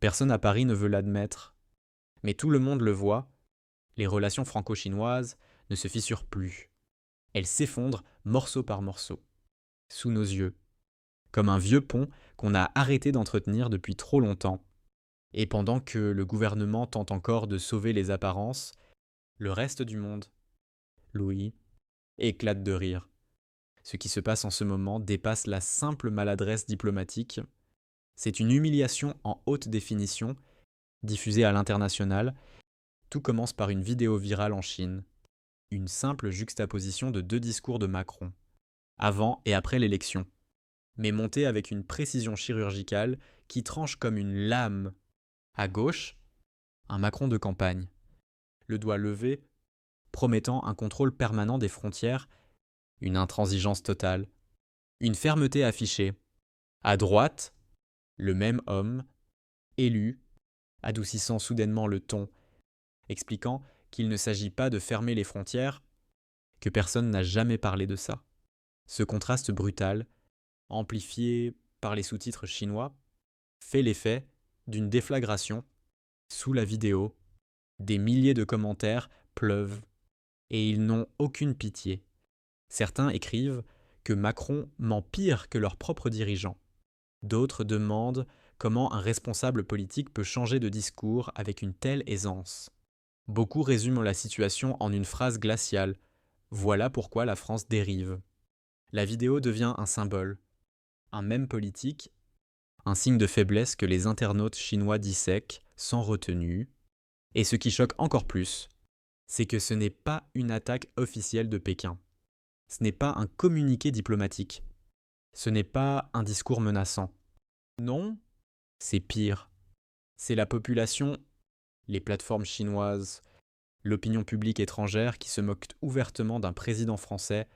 Personne à Paris ne veut l'admettre. Mais tout le monde le voit, les relations franco-chinoises ne se fissurent plus. Elles s'effondrent morceau par morceau, sous nos yeux, comme un vieux pont qu'on a arrêté d'entretenir depuis trop longtemps. Et pendant que le gouvernement tente encore de sauver les apparences, le reste du monde, Louis, éclate de rire. Ce qui se passe en ce moment dépasse la simple maladresse diplomatique. C'est une humiliation en haute définition, diffusée à l'international. Tout commence par une vidéo virale en Chine. Une simple juxtaposition de deux discours de Macron, avant et après l'élection, mais montée avec une précision chirurgicale qui tranche comme une lame. À gauche, un Macron de campagne, le doigt levé, promettant un contrôle permanent des frontières, une intransigeance totale, une fermeté affichée. À droite, le même homme, élu, adoucissant soudainement le ton, expliquant qu'il ne s'agit pas de fermer les frontières, que personne n'a jamais parlé de ça. Ce contraste brutal, amplifié par les sous-titres chinois, fait l'effet d'une déflagration. Sous la vidéo, des milliers de commentaires pleuvent et ils n'ont aucune pitié. Certains écrivent que Macron ment pire que leurs propres dirigeants. D'autres demandent comment un responsable politique peut changer de discours avec une telle aisance. Beaucoup résument la situation en une phrase glaciale. Voilà pourquoi la France dérive. La vidéo devient un symbole, un mème politique, un signe de faiblesse que les internautes chinois dissèquent sans retenue. Et ce qui choque encore plus, c'est que ce n'est pas une attaque officielle de Pékin. Ce n'est pas un communiqué diplomatique. Ce n'est pas un discours menaçant. Non, c'est pire. C'est la population, les plateformes chinoises, l'opinion publique étrangère qui se moquent ouvertement d'un président français,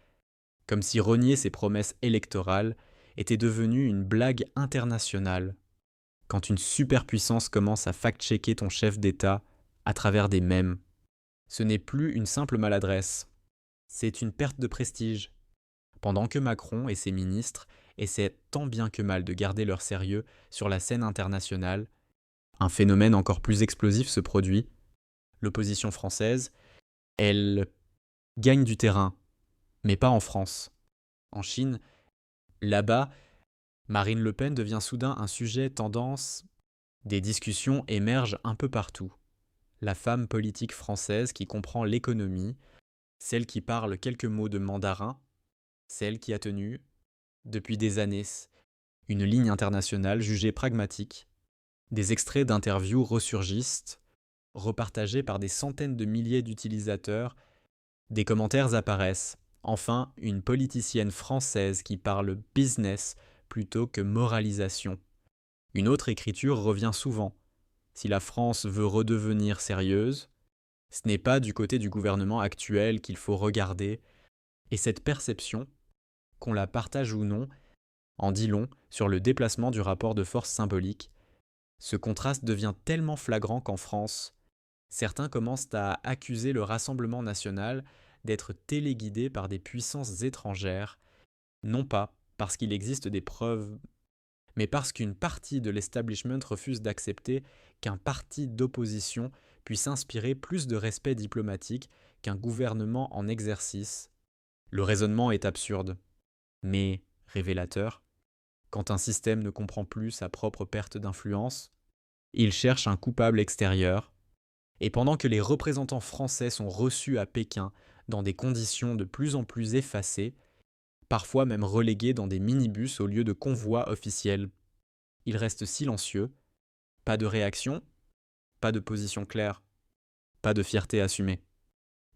comme si renier ses promesses électorales était devenu une blague internationale. Quand une superpuissance commence à fact-checker ton chef d'État à travers des mèmes, ce n'est plus une simple maladresse, c'est une perte de prestige. Pendant que Macron et ses ministres essaient tant bien que mal de garder leur sérieux sur la scène internationale, un phénomène encore plus explosif se produit. L'opposition française, elle gagne du terrain, mais pas en France. En Chine, là-bas, Marine Le Pen devient soudain un sujet tendance. Des discussions émergent un peu partout. La femme politique française qui comprend l'économie, celle qui parle quelques mots de mandarin, celle qui a tenu, depuis des années, une ligne internationale jugée pragmatique. Des extraits d'interviews ressurgissent, repartagés par des centaines de milliers d'utilisateurs. Des commentaires apparaissent. Enfin, une politicienne française qui parle business plutôt que moralisation. Une autre écriture revient souvent. Si la France veut redevenir sérieuse, ce n'est pas du côté du gouvernement actuel qu'il faut regarder. Et cette perception, qu'on la partage ou non, en dit long sur le déplacement du rapport de force symbolique. Ce contraste devient tellement flagrant qu'en France, certains commencent à accuser le Rassemblement national d'être téléguidé par des puissances étrangères, non pas parce qu'il existe des preuves, mais parce qu'une partie de l'establishment refuse d'accepter qu'un parti d'opposition puisse inspirer plus de respect diplomatique qu'un gouvernement en exercice. Le raisonnement est absurde, mais révélateur. Quand un système ne comprend plus sa propre perte d'influence, il cherche un coupable extérieur. Et pendant que les représentants français sont reçus à Pékin dans des conditions de plus en plus effacées, parfois même relégués dans des minibus au lieu de convois officiels, ils restent silencieux, pas de réaction, pas de position claire, pas de fierté assumée.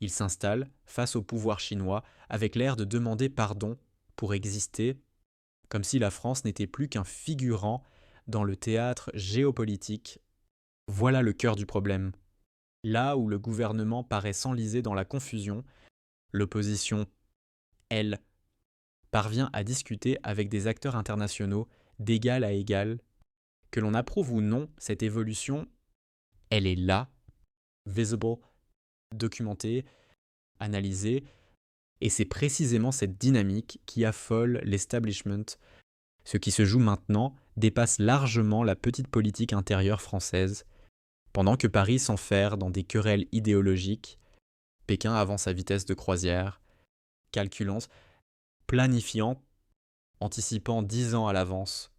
Ils s'installent face au pouvoir chinois avec l'air de demander pardon pour exister, comme si la France n'était plus qu'un figurant dans le théâtre géopolitique. Voilà le cœur du problème. Là où le gouvernement paraît s'enliser dans la confusion, l'opposition, elle, parvient à discuter avec des acteurs internationaux d'égal à égal. Que l'on approuve ou non cette évolution, elle est là, visible, documentée, analysée, et c'est précisément cette dynamique qui affole l'establishment Ce qui se joue maintenant dépasse largement la petite politique intérieure française, pendant que Paris s'enferre dans des querelles idéologiques. Pékin avance à vitesse de croisière, calculant, planifiant, anticipant 10 ans à l'avance.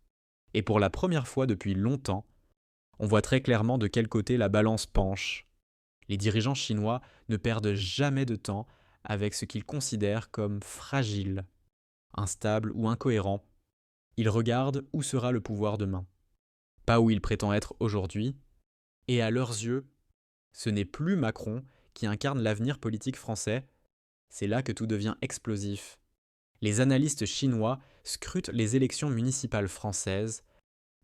Et pour la première fois depuis longtemps, on voit très clairement de quel côté la balance penche. Les dirigeants chinois ne perdent jamais de temps avec ce qu'ils considèrent comme fragile, instable ou incohérent. Ils regardent où sera le pouvoir demain, pas où il prétend être aujourd'hui, et à leurs yeux, ce n'est plus Macron qui incarne l'avenir politique français, c'est là que tout devient explosif. Les analystes chinois scrutent les élections municipales françaises,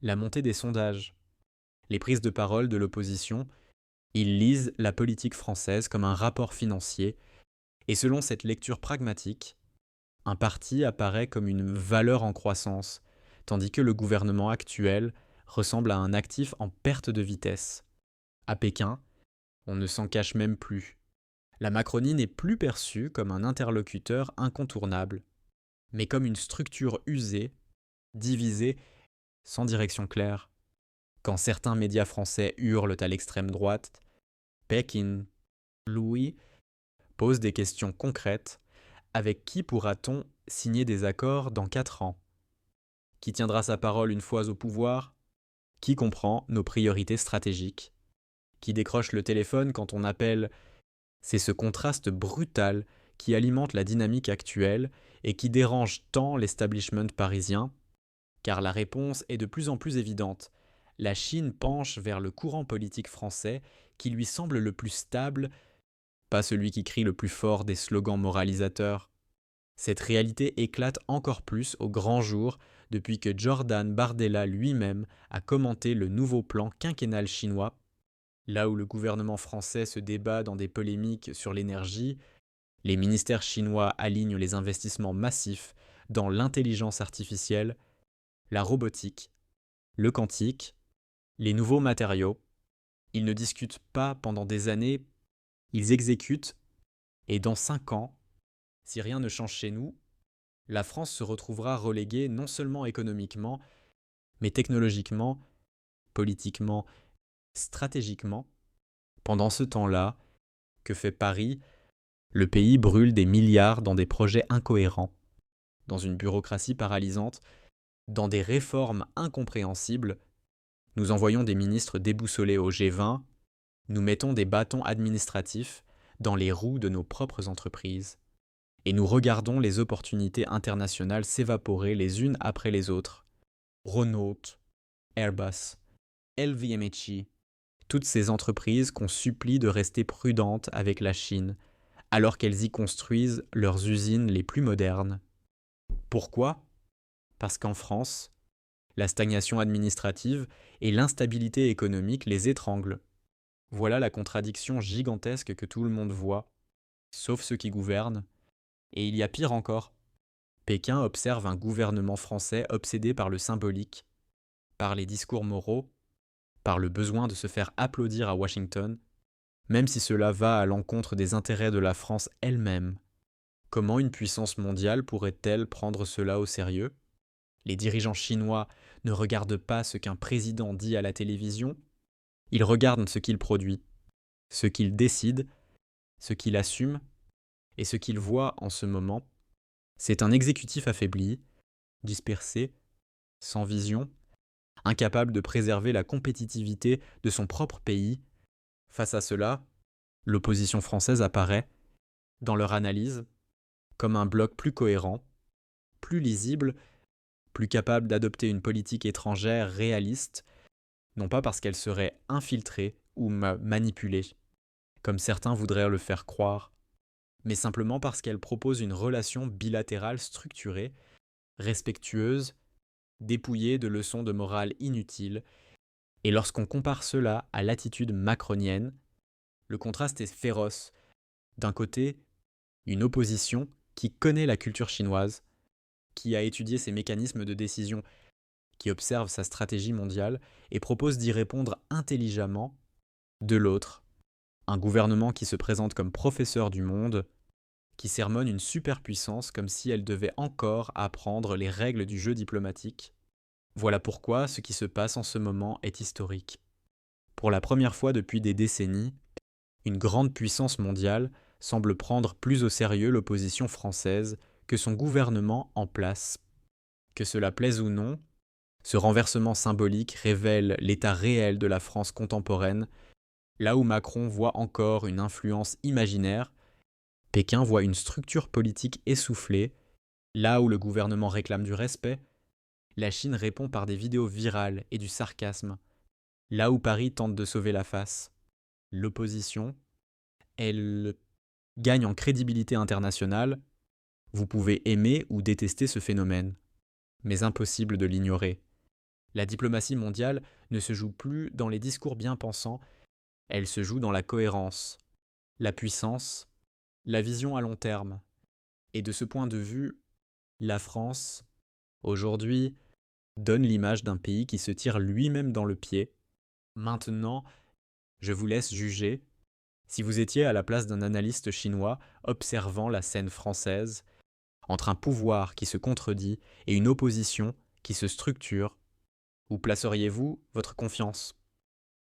la montée des sondages, les prises de parole de l'opposition. Ils lisent la politique française comme un rapport financier, et selon cette lecture pragmatique, un parti apparaît comme une valeur en croissance, tandis que le gouvernement actuel ressemble à un actif en perte de vitesse. À Pékin, on ne s'en cache même plus. La Macronie n'est plus perçue comme un interlocuteur incontournable, mais comme une structure usée, divisée, sans direction claire. Quand certains médias français hurlent à l'extrême droite, Pékin, Louis, pose des questions concrètes. Avec qui pourra-t-on signer des accords dans 4 ans? Qui tiendra sa parole une fois au pouvoir? Qui comprend nos priorités stratégiques? Qui décroche le téléphone quand on appelle? C'est ce contraste brutal qui alimente la dynamique actuelle et qui dérange tant l'establishment parisien, car la réponse est de plus en plus évidente. La Chine penche vers le courant politique français qui lui semble le plus stable, pas celui qui crie le plus fort des slogans moralisateurs. Cette réalité éclate encore plus au grand jour depuis que Jordan Bardella lui-même a commenté le nouveau plan quinquennal chinois. Là où le gouvernement français se débat dans des polémiques sur l'énergie, les ministères chinois alignent les investissements massifs dans l'intelligence artificielle, la robotique, le quantique, les nouveaux matériaux. Ils ne discutent pas pendant des années, ils exécutent, et dans 5 ans, si rien ne change chez nous, la France se retrouvera reléguée non seulement économiquement, mais technologiquement, politiquement, stratégiquement. Pendant ce temps-là, que fait Paris? Le pays brûle des milliards dans des projets incohérents, dans une bureaucratie paralysante, dans des réformes incompréhensibles. Nous envoyons des ministres déboussolés au G20, nous mettons des bâtons administratifs dans les roues de nos propres entreprises. Et nous regardons les opportunités internationales s'évaporer les unes après les autres. Renault, Airbus, LVMH, toutes ces entreprises qu'on supplie de rester prudentes avec la Chine, alors qu'elles y construisent leurs usines les plus modernes. Pourquoi? Parce qu'en France, la stagnation administrative et l'instabilité économique les étranglent. Voilà la contradiction gigantesque que tout le monde voit, sauf ceux qui gouvernent. Et il y a pire encore. Pékin observe un gouvernement français obsédé par le symbolique, par les discours moraux, par le besoin de se faire applaudir à Washington, même si cela va à l'encontre des intérêts de la France elle-même. Comment une puissance mondiale pourrait-elle prendre cela au sérieux? Les dirigeants chinois ne regardent pas ce qu'un président dit à la télévision, ils regardent ce qu'il produit, ce qu'il décide, ce qu'il assume et ce qu'il voit en ce moment. C'est un exécutif affaibli, dispersé, sans vision, incapable de préserver la compétitivité de son propre pays. Face à cela, l'opposition française apparaît, dans leur analyse, comme un bloc plus cohérent, plus lisible, plus capable d'adopter une politique étrangère réaliste, non pas parce qu'elle serait infiltrée ou manipulée, comme certains voudraient le faire croire, mais simplement parce qu'elle propose une relation bilatérale structurée, respectueuse, dépouillée de leçons de morale inutiles. Et lorsqu'on compare cela à l'attitude macronienne, le contraste est féroce. D'un côté, une opposition qui connaît la culture chinoise, qui a étudié ses mécanismes de décision, qui observe sa stratégie mondiale et propose d'y répondre intelligemment. De l'autre, un gouvernement qui se présente comme professeur du monde, qui sermonne une superpuissance comme si elle devait encore apprendre les règles du jeu diplomatique. Voilà pourquoi ce qui se passe en ce moment est historique. Pour la première fois depuis des décennies, une grande puissance mondiale semble prendre plus au sérieux l'opposition française que son gouvernement en place. Que cela plaise ou non, ce renversement symbolique révèle l'état réel de la France contemporaine, là où Macron voit encore une influence imaginaire, Pékin voit une structure politique essoufflée, là où le gouvernement réclame du respect, la Chine répond par des vidéos virales et du sarcasme, là où Paris tente de sauver la face. L'opposition, elle gagne en crédibilité internationale. Vous pouvez aimer ou détester ce phénomène, mais impossible de l'ignorer. La diplomatie mondiale ne se joue plus dans les discours bien-pensants, elle se joue dans la cohérence, la puissance, la vision à long terme. Et de ce point de vue, la France, aujourd'hui, donne l'image d'un pays qui se tire lui-même dans le pied. Maintenant, je vous laisse juger. Si vous étiez à la place d'un analyste chinois observant la scène française, entre un pouvoir qui se contredit et une opposition qui se structure, où placeriez-vous votre confiance ?